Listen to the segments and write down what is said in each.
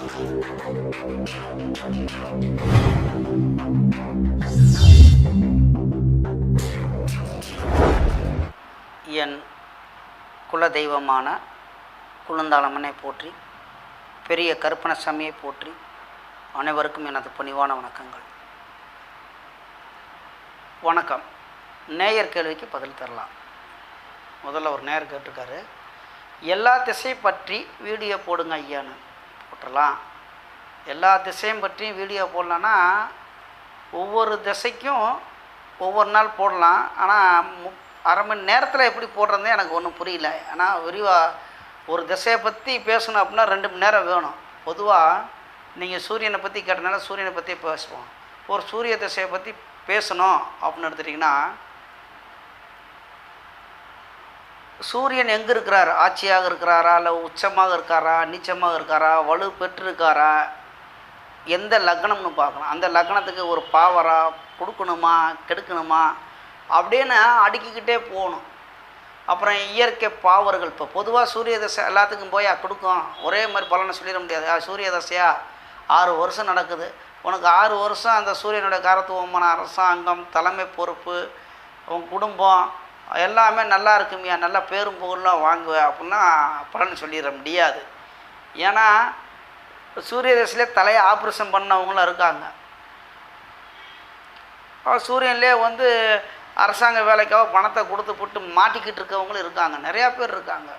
என் குலதெய்வமான குழந்தாளம்மனை போற்றி, பெரிய கருப்பணசாமியை போற்றி, அனைவருக்கும் எனது பணிவான வணக்கங்கள். வணக்கம். நேயர் கேள்விக்கு பதில் தரலாம். முதல்ல ஒரு நேயர் கேட்டிருக்காரு, எல்லா திசையை பற்றி வீடியோ போடுங்க ஐயான்னு. போட்டுடலாம். எல்லா திசையும் பற்றி வீடியோ போடலான்னா ஒவ்வொரு திசைக்கும் ஒவ்வொரு நாள் போடலாம். ஆனால் அரை மணி நேரத்தில் எப்படி போடுறதே எனக்கு ஒன்றும் புரியல. ஆனால் விரிவாக ஒரு திசையை பற்றி பேசணும் அப்படின்னா 2 மணி நேரம் வேணும். பொதுவாக நீங்கள் சூரியனை பற்றி கேட்டனால சூரியனை பற்றி பேசுவோம். ஒரு சூரிய திசையை பற்றி பேசணும் அப்படின்னு எடுத்துட்டிங்கன்னா, சூரியன் எங்கே இருக்கிறார்? ஆட்சியாக இருக்கிறாரா, இல்லை உச்சமாக இருக்காரா, நீச்சமாக இருக்காரா, வலு பெற்றிருக்காரா, எந்த லக்னம்னு பார்க்கணும். அந்த லக்னத்துக்கு ஒரு பாவரா கொடுக்கணுமா கெடுக்கணுமா அப்படின்னு அடுக்கிக்கிட்டே போகணும். அப்புறம் இயற்கை பாவர்கள். இப்போ பொதுவாக சூரிய தசை எல்லாத்துக்கும் போய் கொடுக்கும், ஒரே மாதிரி பலனை சொல்லிட முடியாது. சூரிய தசையா 6 வருஷம் நடக்குது, உனக்கு 6 வருஷம் அந்த சூரியனுடைய காரத்துவமான அரசாங்கம், தலைமை பொறுப்பு, உன் குடும்பம் எல்லாமே நல்லா இருக்குமியா, நல்லா பேரும் புகழெலாம் வாங்குவேன் அப்படின்னா பலன் சொல்லிட முடியாது. ஏன்னா சூரிய தசையிலே தலையை ஆப்ரேஷன் பண்ணவங்களும் இருக்காங்க. சூரியன்லேயே அரசாங்க வேலைக்காக பணத்தை கொடுத்து போட்டு மாட்டிக்கிட்டு இருக்கவங்களும் இருக்காங்க. நிறையா பேர் இருக்காங்க.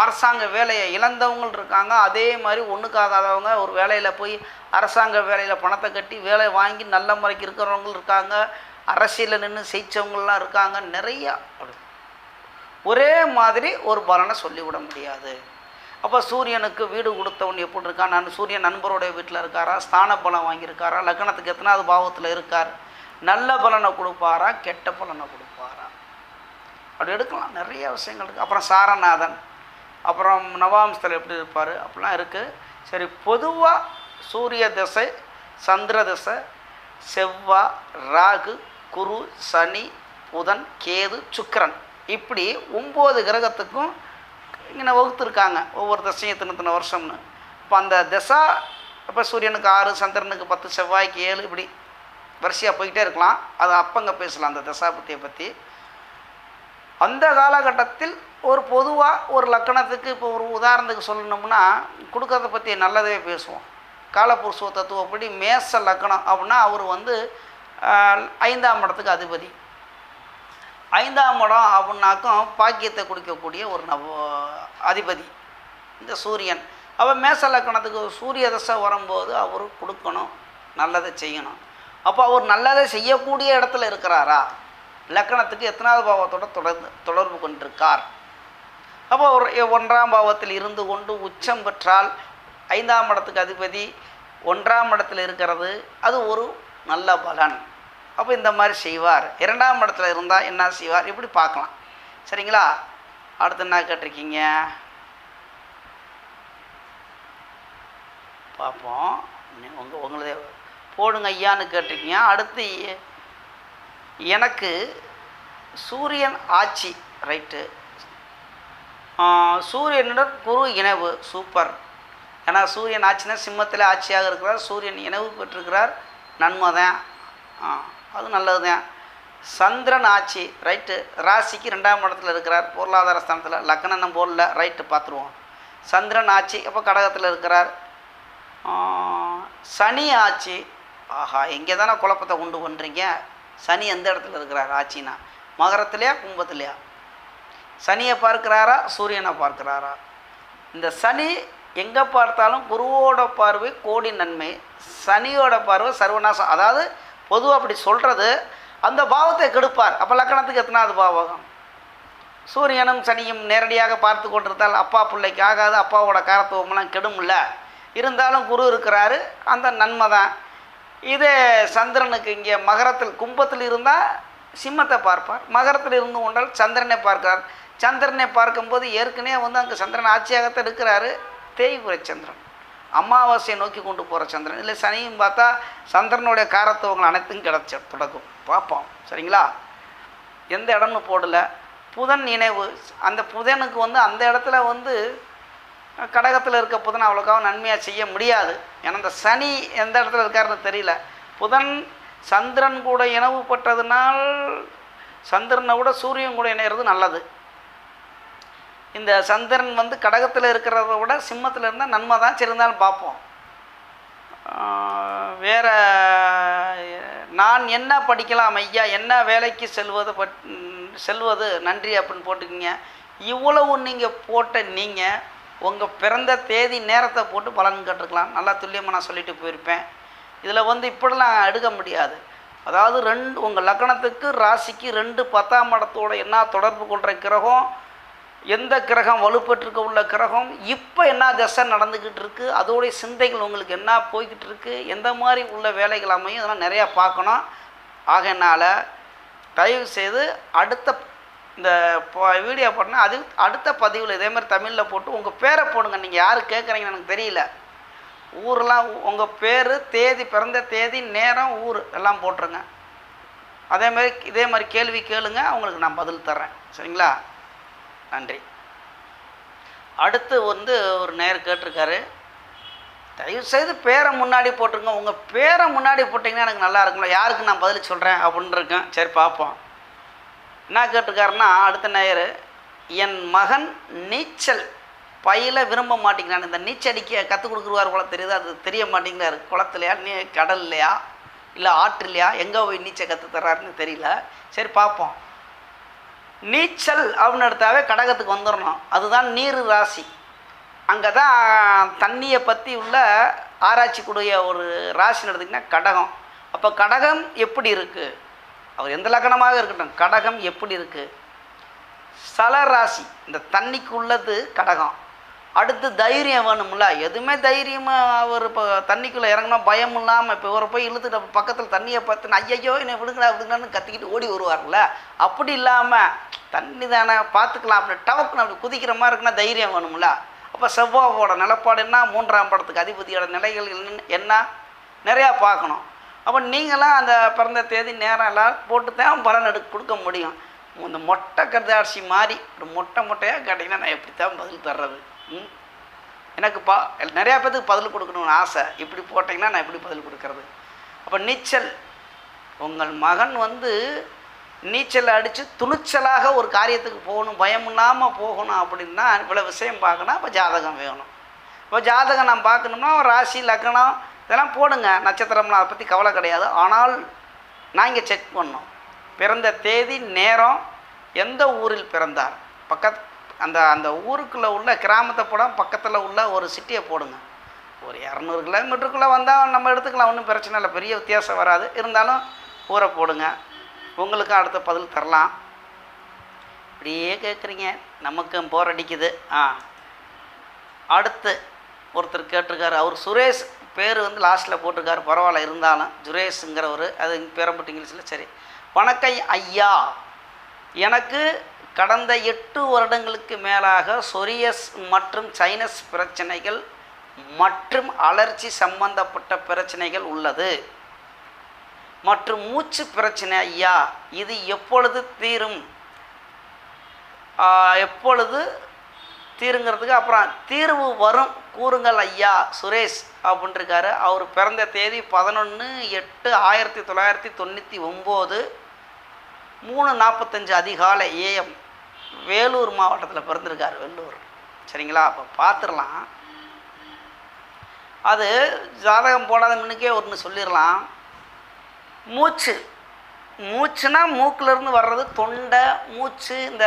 அரசாங்க வேலையை இழந்தவங்களும் இருக்காங்க. அதே மாதிரி ஒன்றுக்காகாதவங்க ஒரு வேலையில் போய் அரசாங்க வேலையில் பணத்தை கட்டி வேலை வாங்கி நல்ல முறைக்கு இருக்கிறவங்களும் இருக்காங்க. அரசியலில் நின்று ஜெயித்தவங்களாம் இருக்காங்க. நிறையா ஒரே மாதிரி ஒரு பலனை சொல்லிவிட முடியாது. அப்போ சூரியனுக்கு வீடு கொடுத்தவன் எப்படி இருக்கான்? சூரியன் நண்பருடைய வீட்டில் இருக்காரா, ஸ்தான பலம் வாங்கியிருக்காரா, லக்னத்துக்கு எத்தனாவது பாவத்தில் இருக்கார், நல்ல பலனை கொடுப்பாரா, கெட்ட பலனை கொடுப்பாரா, அப்படி எடுக்கலாம். நிறைய விஷயங்கள் இருக்குது. அப்புறம் சாரநாதன், அப்புறம் நவாம்சத்தில் எப்படி இருப்பார் அப்படிலாம் இருக்குது. சரி, பொதுவாக சூரிய திசை, சந்திர திசை, செவ்வாய், ராகு, குரு, சனி, புதன், கேது, சுக்கிரன், இப்படி 9 கிரகத்துக்கும் இங்கே வகுத்துருக்காங்க. ஒவ்வொரு திசையும் இத்தனை வருஷம்னு. இப்போ அந்த திசா இப்போ சூரியனுக்கு 6, சந்திரனுக்கு 10, செவ்வாய்க்கு 7, இப்படி வரிசையாக போய்கிட்டே இருக்கலாம். அது அப்பங்க பேசலாம் அந்த தசாபத்தியை பற்றி. அந்த காலகட்டத்தில் ஒரு பொதுவாக ஒரு லக்கணத்துக்கு இப்போ ஒரு உதாரணத்துக்கு சொல்லணும்னா கொடுக்கறத பற்றி நல்லதே பேசுவோம். காலபுருஷ தத்துவப்படி மேச லக்கணம் அப்படின்னா அவர் 5ஆம் இடத்துக்கு அதிபதி. 5ஆம் இடம் அப்படின்னாக்கும் பாக்கியத்தை கொடுக்கக்கூடிய ஒரு அதிபதி இந்த சூரியன். அப்போ மேச லக்கணத்துக்கு சூரிய தசை வரும்போது அவர் கொடுக்கணும், நல்லதை செய்யணும். அப்போ அவர் நல்லதை செய்யக்கூடிய இடத்துல இருக்கிறாரா, லக்கணத்துக்கு எத்தனாவது பாவத்தோட தொடர்பு கொண்டிருக்கார். அப்போ ஒரு 1ஆம் பாவத்தில் இருந்து கொண்டு உச்சம் பெற்றால் 5ஆம் இடத்துக்கு அதிபதி 1ஆம் இடத்துல இருக்கிறது, அது ஒரு நல்ல பலன். அப்போ இந்த மாதிரி செய்வார். 2ஆம் இடத்துல இருந்தால் என்ன செய்வார், இப்படி பார்க்கலாம். சரிங்களா? அடுத்து என்ன கேட்டிருக்கீங்க பார்ப்போம். உங்களதே போடுங்க ஐயான்னு கேட்டிருக்கீங்க. அடுத்து எனக்கு சூரியன் ஆட்சி, ரைட்டு, சூரியனுடன் குரு இணைவு, சூப்பர். ஏன்னா சூரியன் ஆட்சினா சிம்மத்தில் ஆட்சியாக இருக்கிறார், சூரியன் இணைவு பெற்றிருக்கிறார், நன்மை தான், அது நல்லது தான். சந்திரன் ஆட்சி, ரைட்டு, ராசிக்கு 2ஆம் இடத்துல இருக்கிறார், பொருளாதார ஸ்தானத்தில், லக்னம் போடல, ரைட்டு, பார்த்துருவோம். சந்திரன் ஆட்சி, அப்போ கடகத்தில் இருக்கிறார். சனி ஆட்சி, ஆஹா, எங்கே தானே குழப்பத்தை கொண்டு பண்ணுறீங்க. சனி எந்த இடத்துல இருக்கிறார் ஆட்சினா, மகரத்துலையா கும்பத்துலையா? சனியை பார்க்குறாரா, சூரியனை பார்க்குறாரா? இந்த சனி எங்கே பார்த்தாலும் குருவோட பார்வை கோடி நன்மை, சனியோட பார்வை சர்வநாசம். அதாவது பொதுவாக அப்படி சொல்கிறது, அந்த பாவத்தை கெடுப்பார். அப்போ லக்கணத்துக்கு எத்தனாவது பாவகம்? சூரியனும் சனியும் நேரடியாக பார்த்து கொண்டிருந்தால் அப்பா பிள்ளைக்கு ஆகாது, அப்பாவோட காரத்துவமெல்லாம் கெடும்ல. இருந்தாலும் குரு இருக்கிறாரு, அந்த நன்மை தான். இதே சந்திரனுக்கு இங்கே மகரத்தில் கும்பத்தில் இருந்தால் சிம்மத்தை பார்ப்பார், மகரத்தில் இருந்து கொண்டால் சந்திரனை பார்க்கிறார். சந்திரனை பார்க்கும்போது ஏற்கனவே அங்கே சந்திரன் ஆட்சியாகத்தான் இருக்கிறாரு, தேய்புரை சந்திரன், அமாவாசையை நோக்கி கொண்டு போகிற சந்திரன். இல்லை சனியும் பார்த்தா சந்திரனுடைய காரத்துவங்கள் அனைத்தும் கிடச்சி தொடக்கும், பார்ப்போம். சரிங்களா? எந்த இடம்னு போடலை. புதன் இணைவு, அந்த புதனுக்கு அந்த இடத்துல கடகத்தில் இருக்க புதன் அவ்வளோக்காக நன்மையாக செய்ய முடியாது. ஏன்னா இந்த சனி எந்த இடத்துல இருக்காருன்னு தெரியல. புதன் சந்திரன் கூட இணைவுப்பட்டதுனால் சந்திரனை விட சூரியன் கூட இணையிறது நல்லது. இந்த சந்திரன் வந்து கடகத்தில் இருக்கிறத விட சிம்மத்தில் இருந்தால் நன்மை தான். சரி, இருந்தாலும் பார்ப்போம். வேறு நான் என்ன படிக்கலாம் ஐயா, என்ன வேலைக்கு செல்வது நன்றி அப்படின்னு போட்டுக்கிங்க. இவ்வளவு நீங்கள் போட்ட நீங்கள் உங்கள் பிறந்த தேதி நேரத்தை போட்டு பலன் கேட்டுருக்கலாம். நல்லா துல்லியமாக நான் சொல்லிட்டு போயிருப்பேன். இதில் வந்து இப்படிலாம் எடுக்க முடியாது. அதாவது உங்கள் லக்னத்துக்கு ராசிக்கு 2 10ஆம் இடத்தோட என்ன தொடர்பு கொள்கிற கிரகம், எந்த கிரகம் வலுப்பெற்றிருக்க உள்ள கிரகம், இப்போ என்ன தசை நடந்துக்கிட்டு இருக்குது, அதோடைய சிந்தைகள் உங்களுக்கு என்ன போய்கிட்டு இருக்குது, எந்த மாதிரி உள்ள வேலைகள் அமையும், இதெல்லாம் நிறையா பார்க்கணும். ஆகையினால் தயவு செய்து அடுத்த இந்த வீடியோ போட்டோன்னா அது அடுத்த பதிவில் இதே மாதிரி தமிழில் போட்டு உங்கள் பேரை போடுங்க. நீங்கள் யார் கேட்குறீங்கன்னு எனக்கு தெரியல. ஊரெலாம் உங்கள் பேர், தேதி, பிறந்த தேதி, நேரம், ஊர் எல்லாம் போட்டுருங்க. இதே மாதிரி கேள்வி கேளுங்க, அவங்களுக்கு நான் பதில் தர்றேன். சரிங்களா? நன்றி. அடுத்து வந்து ஒரு நேர் கேட்டிருக்காரு, தயவுசெய்து பேரை முன்னாடி போட்டுருங்க. உங்கள் பேரை முன்னாடி போட்டிங்கன்னா எனக்கு நல்லா இருக்கும்ல, யாருக்கு நான் பதில் சொல்கிறேன் அப்படின்னு இருக்கேன். சரி, பார்ப்போம். என்ன கேட்டிருக்காருன்னா, அடுத்த நேயர், என் மகன் நீச்சல் பயில விரும்ப மாட்டேங்கிறான். இந்த நீச்சல் அடிக்க கற்றுக் கொடுக்குருவார் போல தெரியுது, அது தெரிய மாட்டேங்கிறாரு. குளத்துலையா, கடல்லையா, இல்லை ஆற்றுலையா, எங்கே போய் நீச்சல் கற்றுத்தர்றாருன்னு தெரியல. சரி, பார்ப்போம். நீச்சல் அப்படின்னு எடுத்தாவே கடகத்துக்கு வந்துடணும். அதுதான் நீர் ராசி. அங்கே தான் தண்ணியை பற்றி உள்ள ஆராய்ச்சிக்கூடிய ஒரு ராசின்னு எடுத்திங்கன்னா கடகம். அப்போ கடகம் எப்படி இருக்குது, அவர் எந்த லக்கணமாக இருக்கட்டும், கடகம் எப்படி இருக்குது? சல ராசி, இந்த தண்ணிக்கு உள்ளது கடகம். அடுத்து தைரியம் வேணும்ல, எதுவுமே தைரியமாக அவர் இப்போ தண்ணிக்குள்ளே இறங்கினா பயம் இல்லாமல், இப்போ இவரை போய் இழுத்துட்டு பக்கத்தில் தண்ணியை பார்த்து ஐயையோ என்னை விடுங்களான்னு கத்திக்கிட்டு ஓடி வருவார்ல, அப்படி இல்லாமல் தண்ணி தானே பார்த்துக்கலாம் அப்படி டவக்குன்னு அப்படி குதிக்கிற மாதிரி இருக்குன்னா தைரியம் வேணும்ல. அப்போ செவ்வாவோட நிலப்பாடு என்ன, 3ஆம் படத்துக்கு அதிபதியோட நிலைகள் என்ன, நிறையா பார்க்கணும். அப்போ நீங்களாம் அந்த பிறந்த தேதி நேரம் எல்லாம் போட்டு தான் பலன் கொடுக்க முடியும். இந்த மொட்டை கதாட்சி மாதிரி ஒரு மொட்டையாக கேட்டிங்கன்னா நான் எப்படி தான் பதில் தர்றது? எனக்கு நிறையா பேருக்கு பதில் கொடுக்கணும்னு ஆசை. இப்படி போட்டிங்கன்னா நான் எப்படி பதில் கொடுக்கறது? அப்போ நீச்சல், உங்கள் மகன் வந்து நீச்சல் அடித்து துணிச்சலாக ஒரு காரியத்துக்கு போகணும், பயம் இல்லாமல் போகணும் அப்படின்னா இவ்வளோ விஷயம் பார்க்கணும். அப்போ ஜாதகம் வேணும். இப்போ ஜாதகம் நான் பார்க்கணும்னா ராசி, லக்னம் இதெல்லாம் போடுங்க. நட்சத்திரம்லாம் அதை பற்றி கவலை கிடையாது. ஆனால் நான் இங்கே செக் பண்ணோம் பிறந்த தேதி, நேரம், எந்த ஊரில் பிறந்தார், அந்த ஊருக்குள்ளே உள்ள கிராமத்தை போட பக்கத்தில் உள்ள ஒரு சிட்டியை போடுங்க. ஒரு 200 கிலோமீட்டருக்குள்ளே வந்தால் நம்ம எடுத்துக்கலாம், ஒன்றும் பிரச்சனை இல்லை, பெரிய வித்தியாசம் வராது. இருந்தாலும் ஊரை போடுங்க, உங்களுக்கும் அடுத்த பதில் தரலாம். இப்படியே கேட்குறீங்க, நமக்கும் போர் அடிக்குது. அடுத்து ஒருத்தர் கேட்டிருக்காரு, அவர் சுரேஷ் பேர் வந்து லாஸ்ட்டில் போட்டிருக்காரு, பரவாயில்ல. இருந்தாலும் சுரேஷுங்கிறவர், அது பேரம்பட்டு இங்கிலீஷில். சரி, வணக்கம் ஐயா, எனக்கு கடந்த 8 வருடங்களுக்கு மேலாக சொரியஸ் மற்றும் சைனஸ் பிரச்சனைகள் மற்றும் அலர்ஜி சம்பந்தப்பட்ட பிரச்சனைகள் உள்ளது மற்றும் மூச்சு பிரச்சனை ஐயா, இது எப்பொழுது தீரும், எப்பொழுது தீருங்கிறதுக்கு அப்புறம் தீர்வு வரும் கூறுங்கள் ஐயா சுரேஷ் அப்படின்ட்டுருக்காரு. அவர் பிறந்த தேதி 11/8/1999 3:45 அதிகாலை AM, வேலூர் மாவட்டத்தில் பிறந்திருக்கார், வெள்ளூர். சரிங்களா? அப்போ பார்த்துடலாம். அது ஜாதகம் போடாத முன்னுக்கே ஒன்று சொல்லிடலாம். மூச்சுனா மூக்கிலேருந்து வர்றது தொண்டை, மூச்சு, இந்த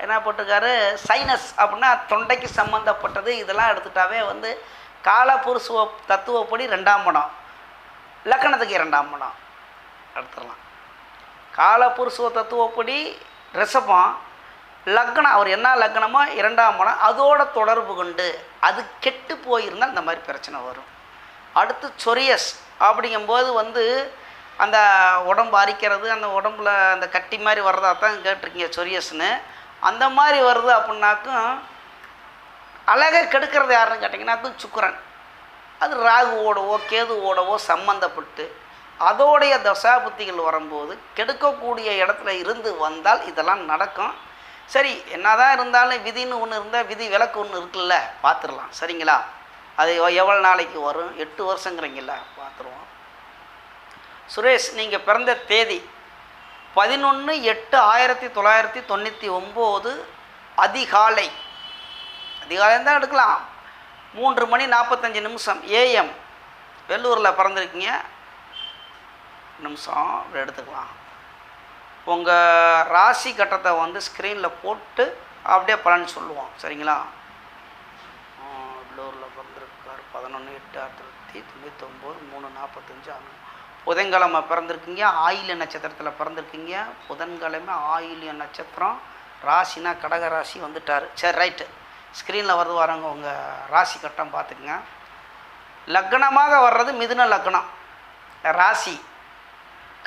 என்ன போட்டிருக்காரு சைனஸ் அப்படின்னா தொண்டைக்கு சம்மந்தப்பட்டது. இதெல்லாம் எடுத்துட்டாவே வந்து காலபுருஷ தத்துவப்படி 2ஆம் இடம், லக்கணத்துக்கு 2ஆம் இடம் எடுத்துடலாம். காலபுருஷ தத்துவப்படி ரிஷபம், லக்னம் அவர் என்ன லக்னமோ 2ஆம் இடம், அதோட தொடர்பு கொண்டு அது கெட்டு போயிருந்தால் இந்த மாதிரி பிரச்சனை வரும். அடுத்து சொரியஸ் அப்படிங்கும்போது வந்து அந்த உடம்பு அரிக்கிறது, அந்த உடம்புல அந்த கட்டி மாதிரி வர்றதா தான் கேட்டிருக்கீங்க சொரியஸ்ன்னு. அந்த மாதிரி வருது அப்படின்னாக்கும் அழகை கெடுக்கிறது யாருன்னு கேட்டிங்கன்னாக்கும் சுக்கிரன். அது ராகுவோடவோ கேதுவோடவோ சம்மந்தப்பட்டு அதோடைய தசாபுத்திகள் வரும்போது கெடுக்கக்கூடிய இடத்துல இருந்து வந்தால் இதெல்லாம் நடக்கும். சரி, என்னதான் இருந்தாலும் விதின்னு ஒன்று இருந்தால் விதி விலக்கு ஒன்று இருக்குல்ல, பார்த்துடலாம். சரிங்களா? அது எவ்வளோ நாளைக்கு வரும்? 8 வருஷங்கிறீங்கள, பார்த்துருவோம். சுரேஷ், நீங்கள் பிறந்த தேதி 11/8/1999 அதிகாலை. அதிகாலையும் தான் எடுக்கலாம். 3 மணி 45 நிமிஷம் AM. வெள்ளூரில் பிறந்திருக்கீங்க. நிமிஷம் எடுத்துக்கலாம். உங்கள் ராசி கட்டத்தை வந்து ஸ்க்ரீனில் போட்டு அப்படியே பலன் சொல்லுவோம். சரிங்களா? வெள்ளூரில் பிறந்திருக்கார் 11/8/1999 3:45 புதன்கிழமை பிறந்திருக்கீங்க. ஆயில்ய நட்சத்திரத்தில் பிறந்திருக்கீங்க. புதன்கிழமை ஆயில்ய நட்சத்திரம். ராசினா கடக ராசி வந்துட்டார். சரி, ரைட்டு. ஸ்க்ரீனில் வரவங்க உங்கள் ராசி கட்டம் பார்த்துக்குங்க. லக்னமாக வர்றது மிதுன லக்னம். ராசி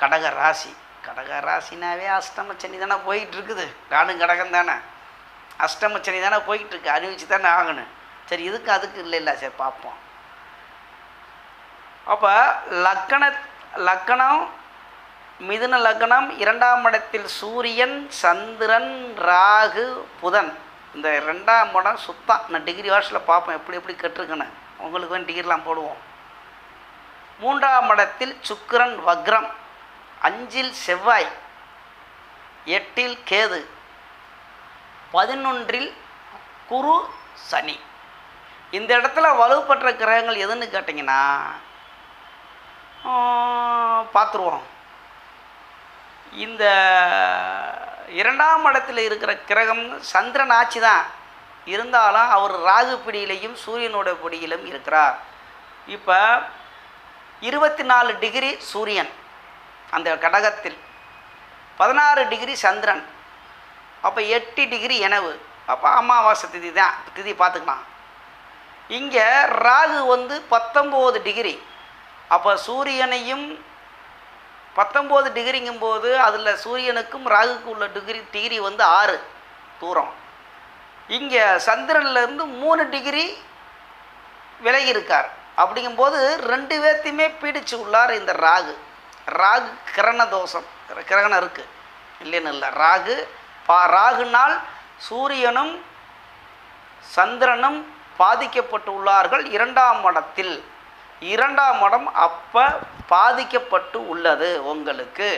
கடக ராசி. கடக ராசினாவே அஷ்டமச்சனி தானே போயிட்டுருக்குது. நானும் கடகம் தானே, அஷ்டமச்சனி தானே போய்கிட்டுருக்கு. அறிவிச்சு தானே ஆகணும். சரி, இதுக்கு அதுக்கு இல்லை. சரி, பார்ப்போம். அப்போ லக்கணம் மிதுன லக்னம், 2ஆம் இடத்தில் சூரியன், சந்திரன், ராகு, புதன். இந்த 2ஆம் இடம் சுத்தம். நான் டிகிரி வாட்ஸில் பார்ப்போம் எப்படி எப்படி கற்றுக்கணும். உங்களுக்கு வந்து டிகிரிலாம் போடுவோம். 3ஆம் இடத்தில் சுக்கிரன் வக்ரம், 5இல் செவ்வாய், 8இல் கேது, 11இல் குரு, சனி. இந்த இடத்துல வலுப்பெற்ற கிரகங்கள் எதுன்னு கேட்டிங்கன்னா பார்த்துருவோம். இந்த 2ஆம் இடத்துல இருக்கிற கிரகம் சந்திரன் ஆட்சி தான் இருந்தாலும் அவர் ராகு பிடியிலையும் சூரியனோட பிடியிலும் இருக்கிறார். இப்போ 24 டிகிரி சூரியன் அந்த கடகத்தில், 16 டிகிரி சந்திரன், அப்போ 8 டிகிரி எனவு. அப்போ அமாவாசை திதி தான். திதி பார்த்துக்கலாம். இங்கே ராகு வந்து 19 டிகிரி. அப்போ சூரியனையும் 19 டிகிரிங்கும்போது அதில் சூரியனுக்கும் ராகுக்கு உள்ள டிகிரி வந்து 6 தூரம். இங்கே சந்திரன்லேருந்து 3 டிகிரி விலகி இருக்கார். அப்படிங்கும்போது 2 பேர்த்தையுமே பீடிச்சு உள்ளார் இந்த ராகு. ராகு கிரண தோஷம், கிரகணம் இருக்குது இல்லைன்னு இல்லை. ராகுனால் சூரியனும் சந்திரனும் பாதிக்கப்பட்டு உள்ளார்கள் 2ஆம் இடத்தில். 2ஆம் இடம் அப்போ பாதிக்கப்பட்டு உள்ளது உங்களுக்கு.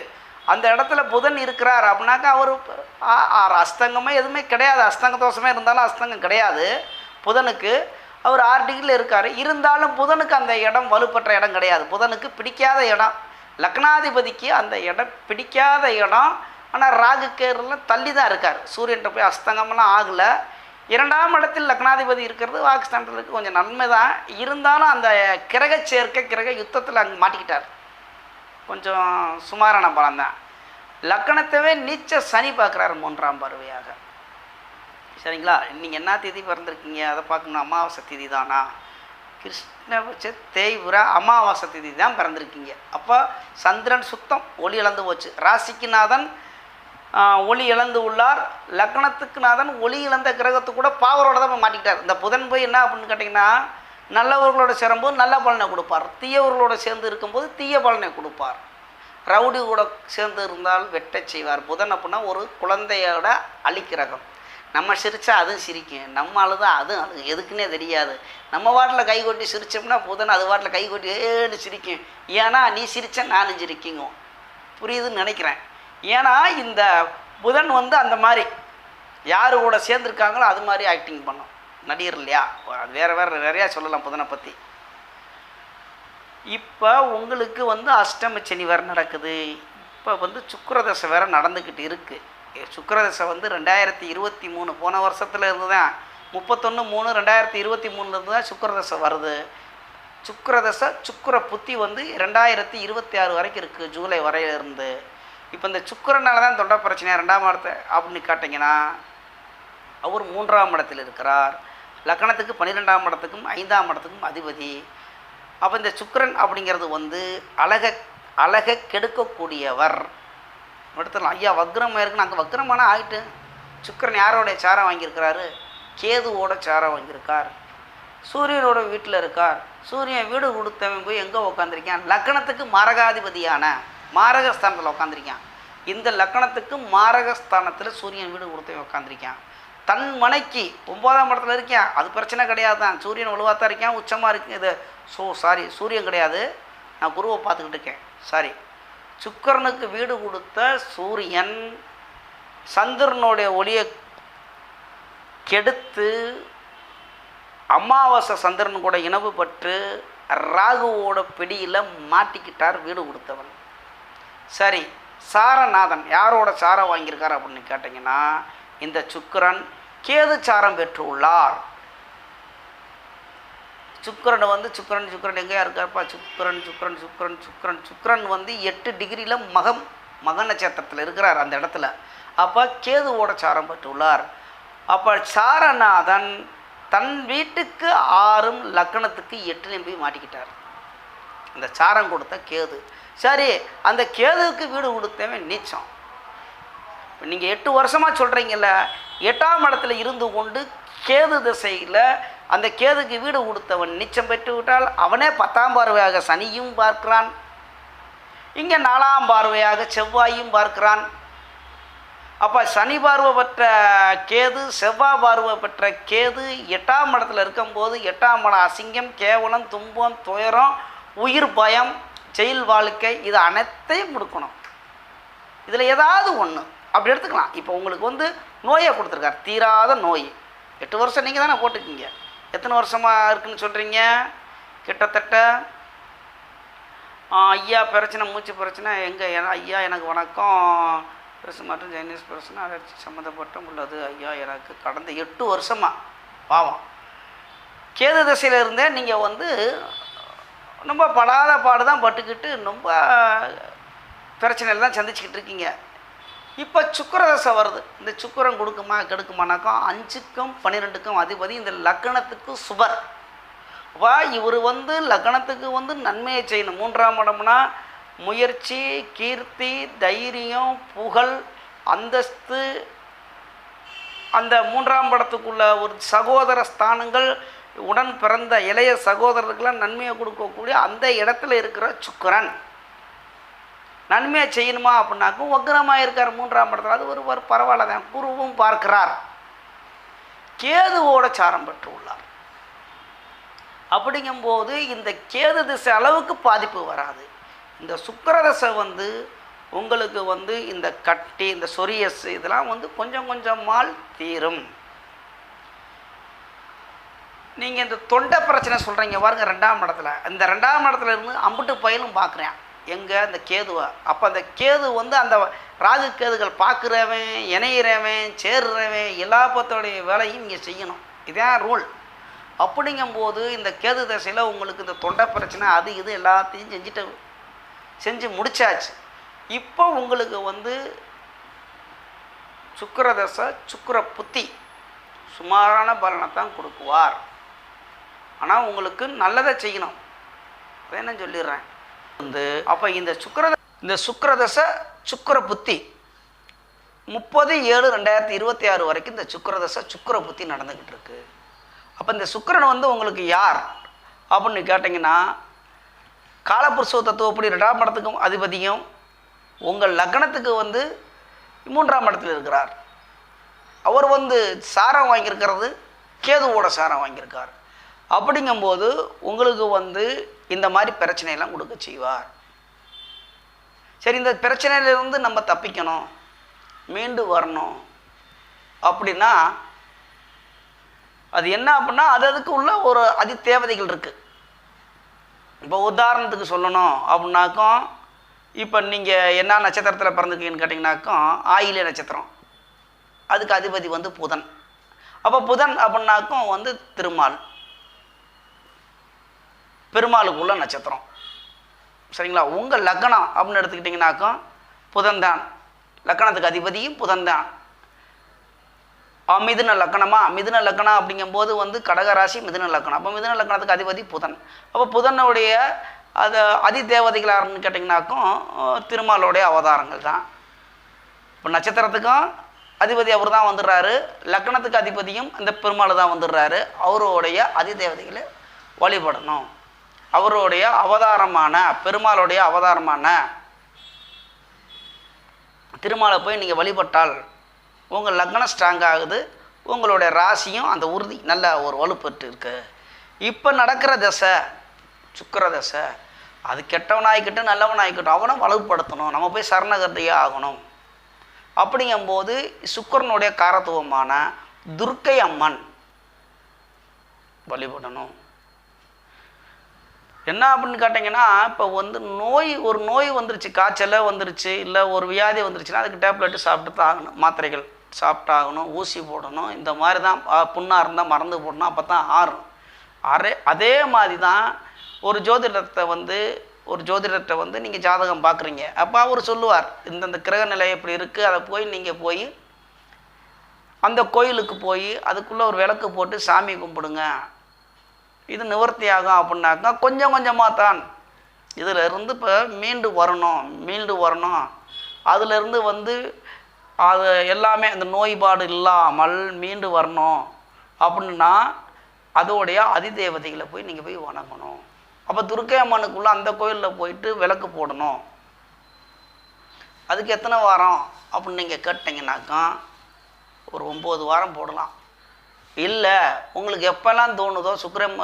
அந்த இடத்துல புதன் இருக்கிறார் அப்படின்னாக்கா அவர் அஸ்தங்கமே எதுவுமே கிடையாது. அஸ்தங்க தோஷமே இருந்தாலும் அஸ்தங்கம் கிடையாது புதனுக்கு. அவர் 6 டிகிரியில் இருக்கார். இருந்தாலும் புதனுக்கு அந்த இடம் வலுப்பெற்ற இடம் கிடையாது. புதனுக்கு பிடிக்காத இடம். லக்னாதிபதிக்கு அந்த இடம் பிடிக்காத இடம். ஆனால் ராகு கேரெல்லாம் தள்ளி தான் இருக்கார். சூரியன்ட்ட போய் அஸ்தங்கமெல்லாம் ஆகலை. 2ஆம் இடத்தில் லக்னாதிபதி இருக்கிறது வாக்குஸ்தானத்துக்கு கொஞ்சம் நன்மை தான். இருந்தாலும் அந்த கிரக சேர்க்கை, கிரக யுத்தத்தில் அங்கே மாட்டிக்கிட்டார். கொஞ்சம் சுமாரான பலம் தான். லக்கணத்தவே நீச்ச சனி பார்க்குறாரு 3ஆம் பார்வையாக. சரிங்களா? நீங்கள் என்ன திதி பிறந்திருக்கீங்க அதை பார்க்கணும். அமாவாசை திதி தானா? கிருஷ்ணபட்ச தேய்புர அமாவாசை திதி தான் பிறந்திருக்கீங்க. அப்போ சந்திரன் சுத்தம் ஒளி இழந்து போச்சு. ராசிக்குநாதன் ஒளி இழந்து உள்ளார். லக்னத்துக்கு நாதன் ஒளி இழந்த கிரகத்து கூட பாவரோட தான் மாட்டிக்கிட்டார். இந்த புதன் போய் என்ன அப்படின்னு கேட்டிங்கன்னா, நல்லவர்களோட சேரும்போது நல்ல பலனை கொடுப்பார், தீயவர்களோட சேர்ந்து இருக்கும்போது தீய பலனை கொடுப்பார். ரவுடி கூட சேர்ந்து இருந்தால் வெட்ட செய்வார். புதன் அப்படின்னா ஒரு குழந்தையோட அழிக்கிரகம். நம்ம சிரித்தா அதுவும் சிரிக்கும், நம்ம அழுதா அதுவும் எதுக்குன்னே தெரியாது. நம்ம வாட்டில் கை கொட்டி சிரித்தோம்னா புதன் அது வாட்டில் கை கொட்டி ஏன்னு சிரிக்கும். ஏன்னா நீ சிரித்தா நானும் சிரிக்குங்க. புரியுதுன்னு நினைக்கிறேன். ஏன்னா இந்த புதன் வந்து அந்த மாதிரி யார் கூட சேர்ந்துருக்காங்களோ அது மாதிரி ஆக்டிங் பண்ணும். நடிகர் இல்லையா? அது வேறு நிறையா சொல்லலாம் புதனை பற்றி. இப்போ உங்களுக்கு வந்து அஷ்டம சனி வேறு நடக்குது. இப்போ வந்து சுக்கிரதசை வேறு நடந்துக்கிட்டு இருக்குது. சுக்கிரதசை வந்து 2023 போன வருஷத்துல இருந்து தான் 31/3/2023 தான் சுக்கிரதசை வருது. சுக்கிரதசை சுக்கிர புத்தி வந்து 2026 வரைக்கும் இருக்குது, ஜூலை வரையிலிருந்து. இப்போ இந்த சுக்கிரனால தான் தொண்டை பிரச்சனை 2ஆம் இடத்தை அப்படின்னு கேட்டிங்கன்னா, அவர் 3ஆம் இடத்தில் இருக்கிறார். லக்னத்துக்கு 12ஆம் இடத்துக்கும் 5ஆம் இடத்துக்கும் அதிபதி. அப்போ இந்த சுக்கிரன் அப்படிங்கிறது வந்து அழகை கெடுக்கக்கூடியவர். எடுத்துடலாம். ஐயா வக்ரம் இருக்குன்னு அங்கே வக்ரமான ஆகிட்டு. சுக்கிரன் யாரோடைய சாரம் வாங்கியிருக்கிறாரு? கேதுவோட சாரம் வாங்கியிருக்கார். சூரியனோட வீட்டில் இருக்கார். சூரியன் வீடு கொடுத்தவன் போய் எங்கே உட்காந்துருக்கான்? லக்னத்துக்கு மாரகாதிபதியான மாரகஸ்தானத்தில் உட்காந்துருக்கான். இந்த லக்கணத்துக்கு மாரகஸ்தானத்தில் சூரியன் வீடு கொடுத்து உட்காந்துருக்கான். தன் மனைக்கு 9ஆம் இடத்துல இருக்கேன், அது பிரச்சனை கிடையாது தான். சூரியன் வலுவாத்தான் இருக்கேன், உச்சமாக இருக்கு. இது சூரியன் கிடையாது, நான் குருவை பார்த்துக்கிட்டு இருக்கேன். சாரி, சுக்கிரனுக்கு வீடு கொடுத்த சூரியன் சந்திரனுடைய ஒளியை கெடுத்து அமாவாசை சந்திரன் கூட இனவு பட்டு ராகுவோட பிடியில் மாட்டிக்கிட்டார் வீடு கொடுத்தவன். சரி, சாரநாதன் யாரோட சாரம் வாங்கியிருக்கார் அப்படின்னு கேட்டிங்கன்னா, இந்த சுக்கிரன் கேது சாரம் பெற்று உள்ளார். சுக்கிரன் சுக்கிரன் எங்கேயா இருக்காருப்பா? சுக்கிரன் 8 டிகிரியில் மக நட்சத்திரத்தில் இருக்கிறார் அந்த இடத்துல. அப்போ கேதுவோட சாரம் பெற்றுள்ளார். அப்போ சாரநாதன் தன் வீட்டுக்கு 6ம் லக்கணத்துக்கு 8லையும் போய் மாட்டிக்கிட்டார், அந்த சாரம் கொடுத்த கேது. சரி, அந்த கேதுவுக்கு வீடு கொடுத்தவன் நீச்சம். நீங்கள் 8 வருஷமாக சொல்கிறீங்கல்ல, 8ஆம் இடத்துல இருந்து கொண்டு கேது திசையில் அந்த கேதுக்கு வீடு கொடுத்தவன் நீச்சம் பெற்று விட்டால் அவனே 10ஆம் பார்வையாக சனியும் பார்க்கிறான், இங்கே 4ஆம் பார்வையாக செவ்வாயும் பார்க்கிறான். அப்போ சனி பார்வை பெற்ற கேது, செவ்வாய் பார்வை பெற்ற கேது 8ஆம் இடத்துல இருக்கும்போது 8ஆம் இடம் அசிங்கம், கேவலம், துன்பம், துயரம், உயிர் பயம், ஜெயில் வாழ்க்கை, இது அனைத்தையும் கொடுக்கணும். இதில் ஏதாவது ஒன்று அப்படி எடுத்துக்கலாம். இப்போ உங்களுக்கு நோயை கொடுத்துருக்கார், தீராத நோய். 8 வருஷம் நீங்கள் தானே போட்டுக்கிங்க. எத்தனை வருஷமாக இருக்குதுன்னு சொல்கிறீங்க? கிட்டத்தட்ட ஐயா பிரச்சனை, மூச்சு பிரச்சனை. ஐயா எனக்கு வணக்கம், பெருசு மற்றும் சைனீஸ் பிரச்சனை அலர்ஜி சம்மந்தப்பட்ட உள்ளது ஐயா எனக்கு கடந்த 8 வருஷமாக. பாவம், கேது திசையில் இருந்தே நீங்கள் ரொம்ப படாத பாடு தான் பட்டுக்கிட்டு ரொம்ப பிரச்சனையில் தான் சந்திச்சுக்கிட்டு இருக்கீங்க. இப்போ சுக்கிரதசை வருது. இந்த சுக்கிரன் கொடுக்குமா கெடுக்குமானாக்கா 5க்கும் 12க்கும் அதிபதி இந்த லக்கணத்துக்கு சுபர். அப்போ இவர் லக்கணத்துக்கு நன்மையை செய்யணும். 3ஆம் இடம்னா முயற்சி, கீர்த்தி, தைரியம், புகழ், அந்தஸ்து. அந்த 3ஆம் இடத்துக்குள்ள ஒரு சகோதர ஸ்தானங்கள், உடன் பிறந்த இளைய சகோதரர்களுக்கெல்லாம் நன்மையை கொடுக்கக்கூடிய அந்த இடத்துல இருக்கிற சுக்கிரன் நன்மையை செய்யணுமா அப்படின்னாக்கும் வக்ரமாக இருக்கார் 3ஆம் இடத்துல. அது ஒரு பரவாயில்ல தான். குருவும் பார்க்கிறார், கேதுவோட சாரம் பெற்று உள்ளார். அப்படிங்கும்போது இந்த கேது திசை அளவுக்கு பாதிப்பு வராது. இந்த சுக்கிரதசை உங்களுக்கு இந்த கட்டி, இந்த சொரியஸ் இதெல்லாம் கொஞ்சம் கொஞ்சமால் தீரும். நீங்கள் இந்த தொண்டை பிரச்சனை சொல்கிறீங்க பாருங்க 2ஆம் இடத்துல. இந்த 2ஆம் இடத்துல இருந்து அம்புட்டு பயிலும் பார்க்குறேன் எங்கே அந்த கேதுவை. அப்போ அந்த கேது அந்த ராகு கேதுகள் பார்க்குறவன், இணையிறவன், சேர்றவன் எல்லாப்பத்தோடைய வேலையும் நீங்கள் செய்யணும். இதான் ரூல். அப்படிங்கும்போது இந்த கேது தசையில் உங்களுக்கு இந்த தொண்டை பிரச்சனை அது இது எல்லாத்தையும் செஞ்சு முடிச்சாச்சு. இப்போ உங்களுக்கு சுக்கிரதசை, சுக்கிர புத்தி சுமாரான பலனை தான் கொடுக்குவார். ஆனால் உங்களுக்கு நல்லதை செய்யணும். என்ன சொல்லிடுறேன் அப்போ இந்த சுக்கிரதசை, சுக்கிர புத்தி 30/7/2026 வரைக்கும் இந்த சுக்கிரதசை, சுக்கிர புத்தி நடந்துக்கிட்டு இருக்கு. அப்போ இந்த சுக்கிரன் உங்களுக்கு யார் அப்படின்னு கேட்டிங்கன்னா, காலபுருஷ தத்துவப்படி 2ஆம் இடத்துக்கும் அதிபதியும் உங்கள் லக்னத்துக்கு 3ஆம் இடத்துல இருக்கிறார். அவர் சாரம் வாங்கியிருக்கிறது கேதுவோட சாரம் வாங்கியிருக்கார். அப்படிங்கும்போது உங்களுக்கு இந்த மாதிரி பிரச்சனையெல்லாம் கொடுக்க செய்வார். சரி, இந்த பிரச்சனையிலிருந்து நம்ம தப்பிக்கணும், மீண்டு வரணும் அப்படின்னா அது என்ன அப்படின்னா அதுக்கு உள்ள ஒரு அதி தேவதைகள் இருக்குது. இப்போ உதாரணத்துக்கு சொல்லணும் அப்படின்னாக்கும், இப்போ நீங்கள் என்ன நட்சத்திரத்தில் பிறந்துக்கீங்கன்னு கேட்டிங்கனாக்கும் ஆயில்ய நட்சத்திரம், அதுக்கு அதிபதி புதன். அப்போ புதன் அப்படின்னாக்கும் திருமால், பெருமாளுக்குள்ள நட்சத்திரம். சரிங்களா? உங்கள் லக்னம் அப்படின்னு எடுத்துக்கிட்டிங்கனாக்கும் புதன் தான், லக்கணத்துக்கு அதிபதியும் புதன் தான். மிதுன லக்கணமா? மிதுன லக்கணம் அப்படிங்கும்போது கடகராசி மிதுன லக்கணம். அப்போ மிதுன லக்கணத்துக்கு அதிபதி புதன். அப்போ புதனுடைய அது அதி தேவதைகள் யாருன்னு கேட்டிங்கனாக்கும் திருமாலோடைய அவதாரங்கள் தான். இப்போ நட்சத்திரத்துக்கும் அதிபதி அவர் தான் வந்துடுறாரு, லக்கணத்துக்கு அதிபதியும் அந்த பெருமாள் தான் வந்துடுறாரு. அவருடைய அதி தேவதைகளை வழிபடணும். அவருடைய அவதாரமான பெருமாளுடைய அவதாரமான திருமாலை போய் நீங்கள் வழிபட்டால் உங்கள் லக்னம் ஸ்ட்ராங் ஆகுது, உங்களுடைய ராசியும் அந்த உறுதி நல்ல ஒரு வலுப்பெற்று இருக்கு. இப்போ நடக்கிற தசை சுக்கிர தசை, அது கெட்டவனாகிக்கட்டும் நல்லவனாகிக்கட்டும் அவனை வலுப்படுத்தணும், நம்ம போய் சரணகர்த்தியாக ஆகணும். அப்படிங்கும்போது சுக்கிரனுடைய காரத்துவமான துர்க்கை அம்மன் வழிபடணும். என்ன அப்படின்னு கேட்டிங்கன்னா, இப்போ வந்து ஒரு நோய் வந்துருச்சு, காய்ச்சலை வந்துருச்சு, இல்லை ஒரு வியாதி வந்துருச்சுன்னா அதுக்கு டேப்லெட்டு சாப்பிட்டு தான் ஆகணும், மாத்திரைகள் சாப்பிட்டாகணும், ஊசி போடணும். இந்த மாதிரி தான் புண்ணாக இருந்தால் மருந்து போடணும், அப்போ தான் ஆறும். அதே மாதிரி தான் ஒரு ஜோதிடத்தை வந்து நீங்கள் ஜாதகம் பார்க்குறீங்க. அப்போ அவர் சொல்லுவார், இந்தந்த கிரக நிலை எப்படி இருக்குது, அதை போய் நீங்கள் போய் அந்த கோயிலுக்கு போய் அதுக்குள்ளே ஒரு விளக்கு போட்டு சாமி கும்பிடுங்க, இது நிவர்த்தி ஆகும் அப்படின்னாக்கா கொஞ்சம் கொஞ்சமாக தான் இதிலிருந்து இப்போ மீண்டு வரணும். அதிலிருந்து வந்து அது எல்லாமே அந்த நோய்பாடு இல்லாமல் மீண்டு வரணும் அப்படின்னா அதோடைய அதிதேவதைகளை போய் நீங்கள் போய் வணங்கணும். அப்போ துர்க்கை அம்மனுக்குள்ளே அந்த கோயிலில் போயிட்டு விளக்கு போடணும். அதுக்கு எத்தனை வாரம் அப்படின்னு நீங்கள் கேட்டிங்கனாக்கா ஒரு 9 வாரம் போடலாம். இல்லை உங்களுக்கு எப்போல்லாம் தோணுதோ,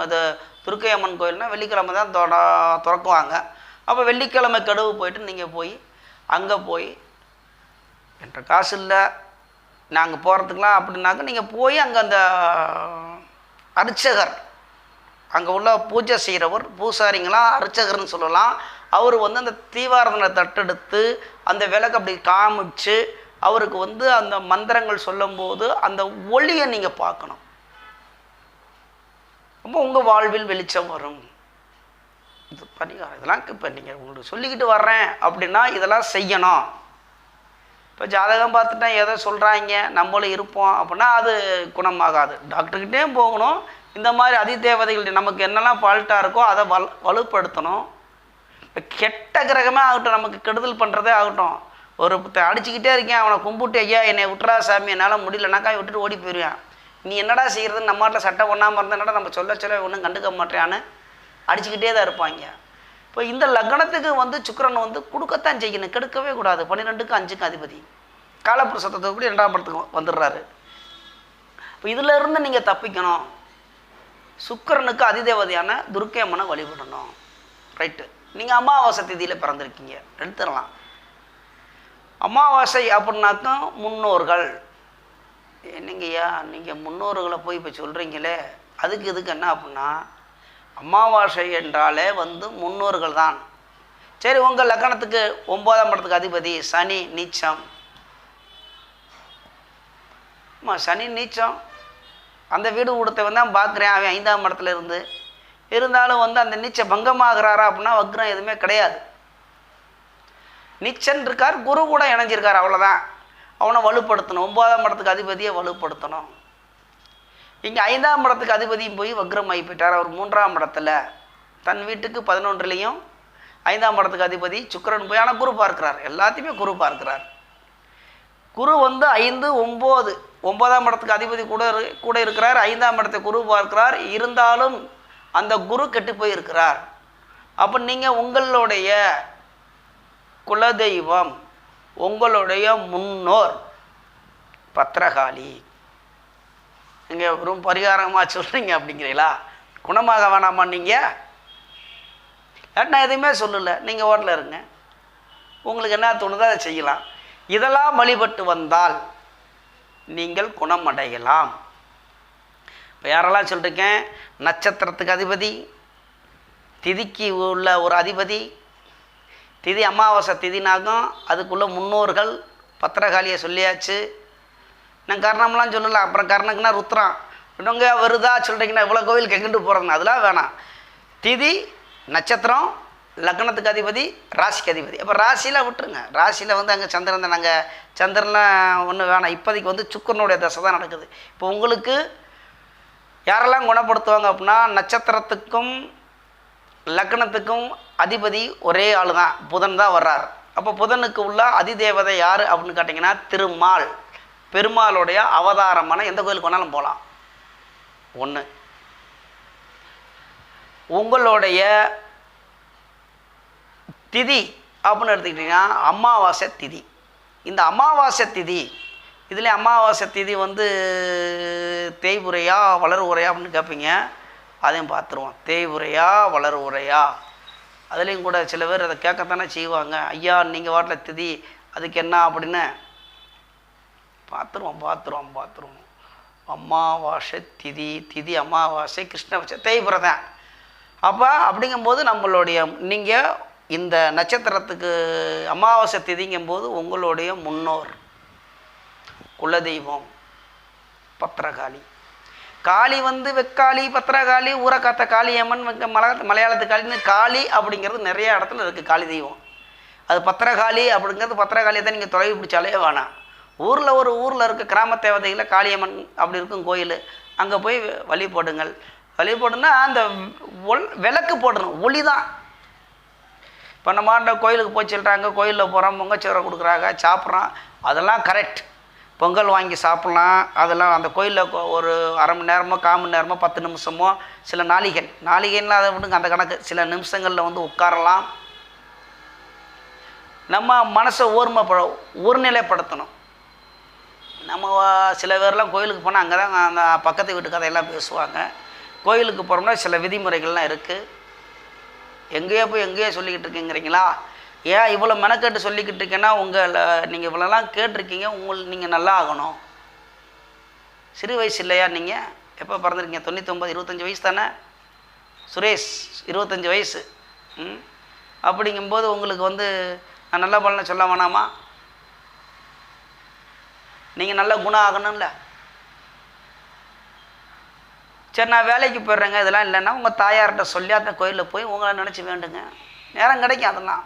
இது துர்க்கை அம்மன் கோயில்னால் வெள்ளிக்கிழமை தான் திறக்குவாங்க. அப்போ வெள்ளிக்கிழமை கடுவு போயிட்டு நீங்கள் போய் அங்கே போய் என்ற காசு இல்லை நாங்கள் போகிறதுக்கெலாம் அப்படின்னாக்க நீங்கள் போய் அங்கே அந்த அர்ச்சகர், அங்கே உள்ள பூஜை செய்கிறவர், பூசாரிங்களாம் அர்ச்சகர்னு சொல்லலாம், அவர் வந்து அந்த தீவாரதனை தட்டெடுத்து அந்த விளக்கு அப்படி காமிச்சு அவருக்கு வந்து அந்த மந்திரங்கள் சொல்லும்போது அந்த ஒளியை நீங்கள் பார்க்கணும். அப்போ உங்கள் வாழ்வில் வெளிச்சம் வரும். இது பரிகாரம். இதெல்லாம் இப்போ நீங்கள் உங்களுக்கு சொல்லிக்கிட்டு வர்றேன் அப்படின்னா இதெல்லாம் செய்யணும். இப்போ ஜாதகம் பார்த்துட்டேன் எதை சொல்கிறாங்க நம்மளும் இருப்போம் அப்படின்னா அது குணமாகாது. டாக்டர்கிட்டே போகணும். இந்த மாதிரி அதிதேவதைகள் நமக்கு என்னெல்லாம் ஃபால்ட்டாக இருக்கோ அதை வலுப்படுத்தணும். இப்போ கெட்ட கிரகமே ஆகட்டும், நமக்கு கெடுதல் பண்ணுறதே ஆகட்டும், ஒரு அடிச்சுக்கிட்டே இருக்கேன், அவனை கும்பிட்டு ஐயா என்னை விட்டுறா சாமி என்னால் முடியலனாக்கா விட்டுட்டு ஓடி போயிடுவேன். நீ என்னடா செய்கிறதுன்னு நம்ம வீட்டில் சட்டை ஒன்றாமல் இருந்தால் என்னடா நம்ம சொல்ல ஒன்றும் கண்டுக்க மாட்டேன்னு அடிச்சுக்கிட்டே தான் இருப்பாங்க. இப்போ இந்த லக்னத்துக்கு வந்து சுக்கிரன் வந்து கொடுக்கத்தான் செய்யணும், கெடுக்கவே கூடாது. 12க்கும் 5க்கும் அதிபதி காலப்புருஷத்தை கூட 2ஆம் இடத்துக்கு வந்துடுறாரு. இப்போ இதிலிருந்து நீங்கள் தப்பிக்கணும். சுக்கிரனுக்கு அதிதேவதையான துர்க்கை அம்மனை வழிபடணும். ரைட்டு. நீங்கள் அமாவாசை திதியில் பிறந்திருக்கீங்க, எடுத்துடலாம். அமாவாசை அப்படின்னாக்கா முன்னோர்கள். என்னங்கய்யா நீங்கள் முன்னோர்களை போய் இப்போ சொல்கிறீங்களே, அதுக்கு இதுக்கு என்ன அப்படின்னா அமாவாசை என்றாலே வந்து முன்னோர்கள் தான். சரி, உங்கள் லக்னத்துக்கு 9ஆம் இடத்துக்கு அதிபதி சனி நீச்சம். சனி நீச்சம், அந்த வீடு கொடுத்தவன் தான் பார்க்குறேன், அவன் 5ஆம் இடத்துல இருந்தாலும் வந்து அந்த நீச்ச பங்கமாகிறாரா அப்படின்னா வக்ரம் எதுவுமே கிடையாது. நீச்சன் இருக்கார், குரு கூட இணைஞ்சிருக்கார், அவ்வளோதான். அவனை வலுப்படுத்தணும். 9ஆம் இடத்துக்கு அதிபதியை வலுப்படுத்தணும். இங்கே 5ஆம் இடத்துக்கு அதிபதியும் போய் வக்ரம் ஆகி போயிட்டார். அவர் 3ஆம் இடத்துல தன் வீட்டுக்கு 11லையும் 5ஆம் இடத்துக்கு அதிபதி சுக்கிரன் போய், ஆனால் குரு பார்க்கிறார், எல்லாத்தையுமே குரு பார்க்கிறார். குரு வந்து 5, 9, 9ஆம் இடத்துக்கு அதிபதி கூட இருக்கிறார், 5ஆம் இடத்தை குரு பார்க்கிறார். இருந்தாலும் அந்த குரு கெட்டு போயிருக்கிறார். அப்போ நீங்கள் உங்களுடைய குலதெய்வம், உங்களுடைய முன்னோர் பத்திரகாளி, நீங்கள் வெறும் பரிகாரமாக சொல்கிறீங்க அப்படிங்கிறீங்களா? குணமாக வேணாமா? நீங்கள் நான் எதுவுமே சொல்லலை, நீங்கள் ஓட்டில் இருங்க, உங்களுக்கு என்ன தோணுதோ அதை செய்யலாம். இதெல்லாம் வழிபட்டு வந்தால் நீங்கள் குணமடையலாம். இப்போ யாரெல்லாம் சொல்லியிருக்கேன், நட்சத்திரத்துக்கு அதிபதி, திதிக்கு உள்ள ஒரு அதிபதி, திதி அமாவாசை திதினாகும், அதுக்குள்ளே முன்னோர்கள் பத்திரகாளியை சொல்லியாச்சு. நான் கர்ணம்லாம் சொல்லலாம். அப்புறம் கர்ணக்குன்னா ருத்ரான் இன்னொங்க வருதா சொல்கிறீங்கன்னா இவ்வளோ கோவிலுக்கு எங்கிட்டு போகிறதுங்க, அதெல்லாம் வேணாம். திதி, நட்சத்திரம், லக்னத்துக்கு அதிபதி, ராசிக்கு அதிபதி. அப்போ ராசியில் விட்டுருங்க. ராசியில் வந்து அங்கே சந்திரன் தான், நாங்கள் சந்திரன்லாம் ஒன்றும் வேணாம். இப்போதைக்கு வந்து சுக்கிரனுடைய தசை தான் நடக்குது. இப்போ உங்களுக்கு யாரெல்லாம் குணப்படுத்துவாங்க அப்படின்னா நட்சத்திரத்துக்கும் லக்னத்துக்கும் அதிபதி ஒரே ஆள் தான், புதன் தான் வர்றார். அப்போ புதனுக்கு உள்ள அதிதேவதை யார் அப்படின்னு கேட்டிங்கன்னா திருமால். பெருமாளுடைய அவதாரமான எந்த கோயிலுக்கு வேணாலும் போகலாம். 1. உங்களுடைய திதி அப்படின்னு எடுத்துக்கிட்டிங்கன்னா அமாவாசை திதி. இந்த அமாவாசை திதி, இதுலேயும் அமாவாசை திதி வந்து தேய்புரையா வளர் உரையா அப்படின்னு கேட்பீங்க. அதையும் பார்த்துருவோம். தேய்புரையா வளர் உரையா, அதுலேயும் கூட சில பேர் அதை கேட்கத்தானே செய்வாங்க. ஐயா நீங்கள் வாட்டில் திதி அதுக்கு என்ன அப்படின்னு பார்த்துருவோம். அமாவாசை திதி, திதி அமாவாசை கிருஷ்ணபட்ச தேய்புரை தான். அப்போ அப்படிங்கும்போது நம்மளுடைய நீங்கள் இந்த நட்சத்திரத்துக்கு அமாவாசை திதிங்கும்போது உங்களுடைய முன்னோர் குலதெய்வம் பத்திரகாளி. காளி வந்து வெக்காளி, பத்திரகாளி, ஊரக்காத்த காளியம்மன், மலையாளத்து காளின்னு காளி அப்படிங்கிறது நிறைய இடத்துல இருக்குது காளி தெய்வம். அது பத்திரகாளி அப்படிங்கிறது பத்திரகாளியை தான் நீங்கள் தொலைவி பிடிச்சாலே வேணாம். ஊரில் இருக்க கிராம தேவதைகளில் காளியம்மன் அப்படி இருக்கும் கோயில், அங்கே போய் வழிபடுங்கள். வழிபடுனா அந்த விளக்கு போடணும், ஒளி தான். இப்போ நம்ம கோயிலுக்கு போய் சொல்கிறாங்க, கோயிலில் போகிறோம், பொங்கச்சோரை கொடுக்குறாங்க, சாப்பிட்றோம், அதெல்லாம் கரெக்ட். பொங்கல் வாங்கி சாப்பிட்லாம், அதெல்லாம் அந்த கோயிலில் ஒரு அரை மணி நேரமோ 1/4 மணி நேரமோ 10 நிமிஷமோ சில நாளிகைன்னா அதை விட்டுங்க, அந்த கணக்கு சில நிமிஷங்களில் வந்து உட்காரலாம். நம்ம மனசை ஒருநிலைப்படுத்தணும். நம்ம சில பேர்லாம் கோயிலுக்கு போனால் அங்கே தான் அந்த பக்கத்து வீட்டு கதையெல்லாம் பேசுவாங்க. கோயிலுக்கு போகிறோம்னா சில விதிமுறைகள்லாம் இருக்குது. எங்கேயோ சொல்லிக்கிட்டு இருக்கீங்கிறீங்களா? ஏன் இவ்வளோ மெனக்கெட்டு சொல்லிக்கிட்டு இருக்கேன்னா நீங்கள் இவ்வளோலாம் கேட்டிருக்கீங்க, நீங்கள் நல்லா ஆகணும். சிறு வயசு இல்லையா? நீங்கள் எப்போ பிறந்திருக்கீங்க? 99, 25 வயசு தானே சுரேஷ்? 25 வயசு. அப்படிங்கும்போது உங்களுக்கு வந்து நான் நல்ல பலனை சொல்ல வேணாமா? நீங்கள் நல்ல குணம் ஆகணும்ல. சரி நான் வேலைக்கு போயிடுறேங்க, இதெல்லாம் இல்லைன்னா உங்கள் தாயார்கிட்ட சொல்லி அந்த கோயிலில் போய் உங்களை நினச்சி வேண்டுங்க, நேரம் கிடைக்கும். அதெல்லாம்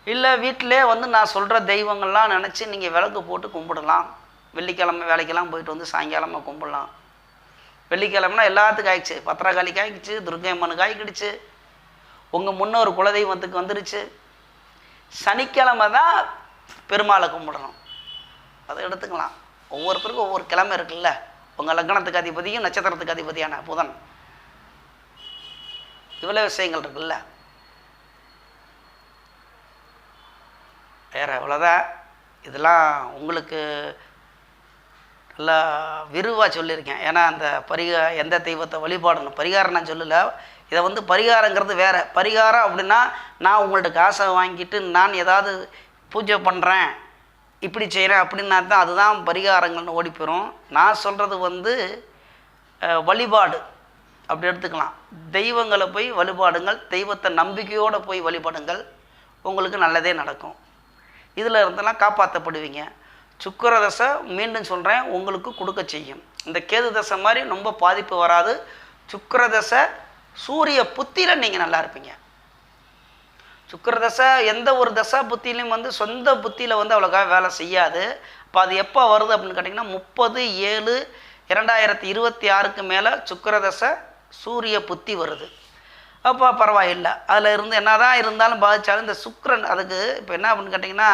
இல்லை வீட்டிலே வந்து நான் சொல்கிற தெய்வங்கள்லாம் நினச்சி நீங்கள் விளக்கு போட்டு கும்பிடலாம். வெள்ளிக்கிழமை வேலைக்கெல்லாம் போயிட்டு வந்து சாயங்காலமாக கும்பிடலாம். வெள்ளிக்கிழமைனா எல்லாத்துக்கும் ஆயிடுச்சு, பத்திரகாளிக்கு ஆகிடுச்சு, துர்க்கையம்மனுக்கு ஆகிடுச்சு, உங்கள் முன்னோர் குலதெய்வத்துக்கு வந்துருச்சு. சனிக்கிழமை தான் பெருமாளை கும்பிடணும். அதை எடுத்துக்கலாம். ஒவ்வொருத்தருக்கும் ஒவ்வொரு கிழமை இருக்குல்ல. உங்கள் லக்னத்துக்கு அதிபதியும் நட்சத்திரத்துக்கு அதிபதியான புதன், இவ்வளோ விஷயங்கள் இருக்குல்ல. வேறு எவ்வளோதான். இதெல்லாம் உங்களுக்கு நல்லா விரிவாக சொல்லியிருக்கேன். ஏன்னா அந்த எந்த தெய்வத்தை வழிபாடணும், பரிகாரம் நான் சொல்லலை. இதை வந்து பரிகாரங்கிறது வேறு. பரிகாரம் அப்படின்னா நான் உங்கள்கிட்ட காசை வாங்கிட்டு நான் ஏதாவது பூஜை பண்ணுறேன், இப்படி செய்கிறேன் அப்படின்னா தான் அதுதான் பரிகாரங்கள்னு ஓடி போயிடும். நான் சொல்கிறது வந்து வழிபாடு அப்படி எடுத்துக்கலாம். தெய்வங்களை போய் வழிபாடுங்கள், தெய்வத்தை நம்பிக்கையோடு போய் வழிபாடுங்கள், உங்களுக்கு நல்லதே நடக்கும். இதில் இருந்தெல்லாம் காப்பாற்றப்படுவீங்க. சுக்கிர தசை மீண்டும் சொல்கிறேன் உங்களுக்கு கொடுக்க செய்யும். இந்த கேது தசை மாதிரி ரொம்ப பாதிப்பு வராது. சுக்கிர தசை சூரிய புத்தியில் நீங்கள் நல்லா இருப்பீங்க. சுக்கிர தசை எந்த ஒரு தசை புத்தியிலையும் வந்து சொந்த புத்தியில் வந்து அவ்வளோக்காக வேலை செய்யாது. இப்போ அது எப்போ வருது அப்படின்னு கேட்டிங்கன்னா 30/7/2026 மேலே சுக்கிர தசை சூரிய புத்தி வருது. அப்போ பரவாயில்லை. அதில் இருந்து என்ன தான் இருந்தாலும் பாதித்தாலும் இந்த சுக்கிரன் அதுக்கு இப்போ என்ன அப்படின்னு கேட்டிங்கன்னா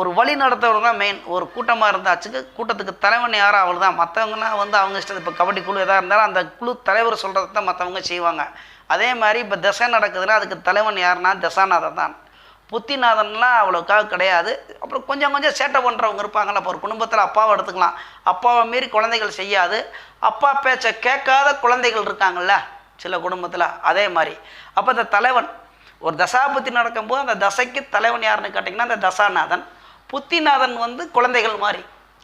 ஒரு வழி நடத்தவர் தான் மெயின். ஒரு கூட்டமாக இருந்தாச்சுக்கு கூட்டத்துக்கு தலைவன் யாரும் அவள் தான். மற்றவங்கன்னா வந்து அவங்க இஷ்டத்து இப்போ கபடி குழு எதாக இருந்தாலும் அந்த குழு தலைவர் சொல்கிறது தான் மற்றவங்க செய்வாங்க. அதே மாதிரி இப்போ தசை நடக்குதுன்னா அதுக்கு தலைவன் யாருன்னா தசாநாதன் தான். புத்திநாதன்லாம் அவ்வளோக்காக கிடையாது. அப்புறம் கொஞ்சம் சேட்டை பண்ணுறவங்க இருப்பாங்கள்ல. இப்போ ஒரு குடும்பத்தில் அப்பாவை எடுத்துக்கலாம். அப்பாவை மீறி குழந்தைகள் செய்யாது. அப்பா பேச்சை கேட்காத குழந்தைகள் இருக்காங்கள்ல சில குடும்பத்தில். அதே மாதிரி அப்போ இந்த தலைவன் ஒரு தசாபுத்தி நடக்கும்போது அந்த தசைக்கு தலைவன் யாருன்னு கேட்டிங்கன்னா அந்த தசாநாதன். புத்திநாதன் வந்து குழந்தைகள் மாதிரி.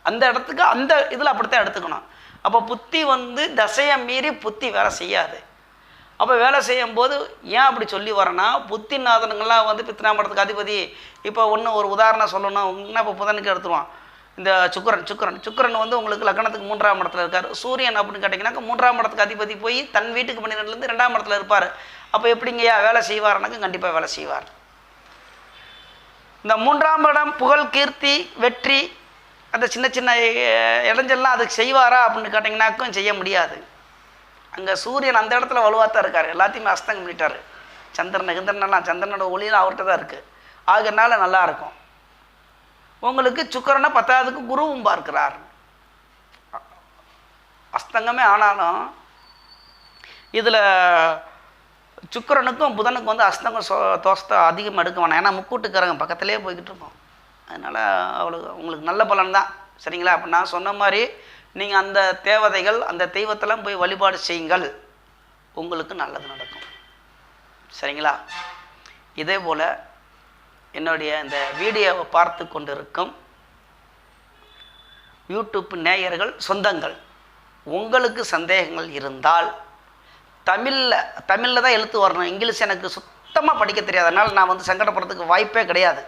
அந்த இடத்துக்கு அந்த இதில் அப்படித்தான் எடுத்துக்கணும். அப்போ புத்தி வந்து தசையை மீறி புத்தி வேலை செய்யாது. அப்போ வேலை செய்யும்போது ஏன் அப்படி சொல்லி வரேன்னா புத்திநாதனுங்கள்லாம் வந்து பித்னாமடத்துக்கு அதிபதி. இப்போ ஒரு உதாரணம் சொல்லணும். இன்னும் இப்போ புதனுக்கு எடுத்துருவான். இந்த சுக்கிரன் வந்து உங்களுக்கு லக்னத்துக்கு 3ஆம் இடத்துல இருக்கார். சூரியன் அப்படின்னு கேட்டிங்கன்னாக்கா 3ஆம் இடத்துக்கு அதிபதி போய் தன் வீட்டுக்கு 12லேருந்து 2ஆம் இடத்துல இருப்பார். அப்போ எப்படிங்கய்யா வேலை செய்வார்னாக்க கண்டிப்பாக வேலை செய்வார். இந்த 3ஆம் இடம் புகழ், கீர்த்தி, வெற்றி, அந்த சின்ன இடைஞ்சல்லாம் அதுக்கு செய்வாரா அப்படின்னு கேட்டிங்கன்னாக்கும் செய்ய முடியாது. அங்கே சூரியன் அந்த இடத்துல வலுவாத்தான் இருக்கார். எல்லாத்தையுமே அஸ்தங்கம் பண்ணிட்டார். சந்திரனோட ஒளியில் அவர்கிட்ட தான் இருக்குது. ஆகிறனால நல்லாயிருக்கும். உங்களுக்கு சுக்கிரனை 10ஆவதுக்கு குருவும் பார்க்கிறார். அஸ்தங்கமே ஆனாலும் இதில் சுக்கிரனுக்கும் புதனுக்கும் வந்து அஸ்தங்கம் தோஷத்தை அதிகமாக எடுக்க வேணாம். ஏன்னா முக்கூட்டுக்காரங்க பக்கத்துலேயே போய்கிட்டு இருக்கோம். அதனால் உங்களுக்கு நல்ல பலன் தான். சரிங்களா? அப்போ நான் சொன்ன மாதிரி நீங்கள் அந்த தேவதைகள் அந்த தெய்வத்தெல்லாம் போய் வழிபாடு செய்யுங்கள், உங்களுக்கு நல்லது நடக்கும். சரிங்களா? இதே போல் என்னுடைய இந்த வீடியோவை பார்த்து கொண்டிருக்கும் யூடியூப் நேயர்கள் சொந்தங்கள், உங்களுக்கு சந்தேகங்கள் இருந்தால் தமிழில் தான் எழுத்து வரணும். இங்கிலீஷ் எனக்கு சுத்தமாக படிக்க தெரியாது. அதனால் நான் வந்து சங்கடப்படுறதுக்கு வாய்ப்பே கிடையாது.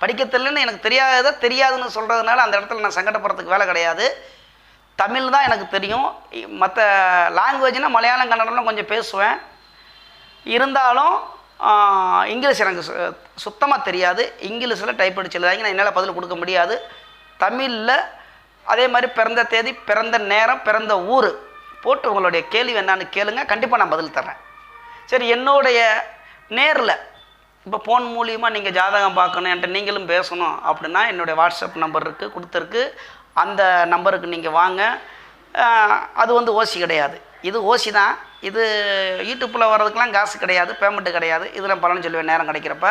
படிக்க தெரியலன்னு எனக்கு தெரியாதுன்னு சொல்கிறதுனால அந்த இடத்துல நான் சங்கடப்படுறதுக்கு வேலை கிடையாது. தமிழ் தான் எனக்கு தெரியும். மற்ற லாங்குவேஜ்னால் மலையாளம் கன்னடம்லாம் கொஞ்சம் பேசுவேன். இருந்தாலும் இங்கிலீஷ் எனக்கு சுத்தமாக தெரியாது. இங்கிலீஷில் டைப் அடிச்சு எழுதாங்க, நான் என்னால் பதில் கொடுக்க முடியாது. தமிழில் அதே மாதிரி பிறந்த தேதி, பிறந்த நேரம், பிறந்த ஊர் போட்டு உங்களுடைய கேள்வி என்னான்னு கேளுங்க, கண்டிப்பாக நான் பதில் தர்றேன். சரி, என்னுடைய நேரில் இப்போ ஃபோன் மூலியமாக நீங்கள் ஜாதகம் பார்க்கணும், என்கிட்ட நீங்களும் பேசணும் அப்படின்னா என்னுடைய வாட்ஸ்அப் நம்பர் இருக்குது, கொடுத்துருக்கு. அந்த நம்பருக்கு நீங்கள் வாங்க. அது வந்து ஓசி கிடையாது, இது ஓசி தான். இது யூடியூப்பில் வர்றதுக்கெலாம் காசு கிடையாது, பேமெண்ட்டு கிடையாது. இதில் பலன் சொல்லுவேன் நேரம் கிடைக்கிறப்ப.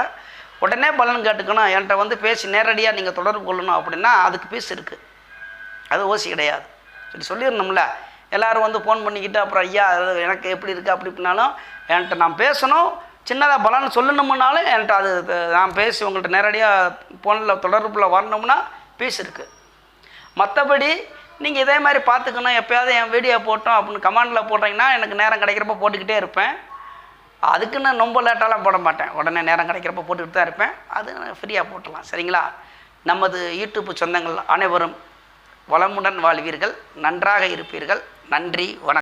உடனே பலன் கேட்டுக்கணும், என்கிட்ட வந்து பேசி நேரடியாக நீங்கள் தொடர்பு கொள்ளணும் அப்படின்னா அதுக்கு ஃபீஸ் இருக்குது, அது ஓசி கிடையாது. சரி, சொல்லிடணும்ல. எல்லோரும் வந்து ஃபோன் பண்ணிக்கிட்டு அப்புறம் ஐயா எனக்கு எப்படி இருக்குது அப்படி இப்படினாலும் என்கிட்ட நான் பேசணும், சின்னதாக பலன் சொல்லணும்னாலும் என்கிட்ட அது நான் பேசி உங்கள்கிட்ட நேரடியாக ஃபோனில் தொடர்பில் வரணும்னா ஃபீஸ் இருக்குது. மற்றபடி நீங்கள் இதே மாதிரி பார்த்துக்கணும், எப்போயாவது என் வீடியோ போட்டோம் அப்படின்னு கமெண்டில் போட்டிங்கன்னா எனக்கு நேரம் கிடைக்கிறப்ப போட்டுக்கிட்டே இருப்பேன். அதுக்குன்னு ரொம்ப லேட்டாலாம் போட மாட்டேன், உடனே நேரம் கிடைக்கிறப்ப போட்டுக்கிட்டு தான் இருப்பேன். அது ஃப்ரீயாக போட்டலாம். சரிங்களா? நமது யூடியூப் சொந்தங்கள் அனைவரும் வளமுடன் வாழ்வீர்கள், நன்றாக இருப்பீர்கள். நன்றி, வணக்கம்.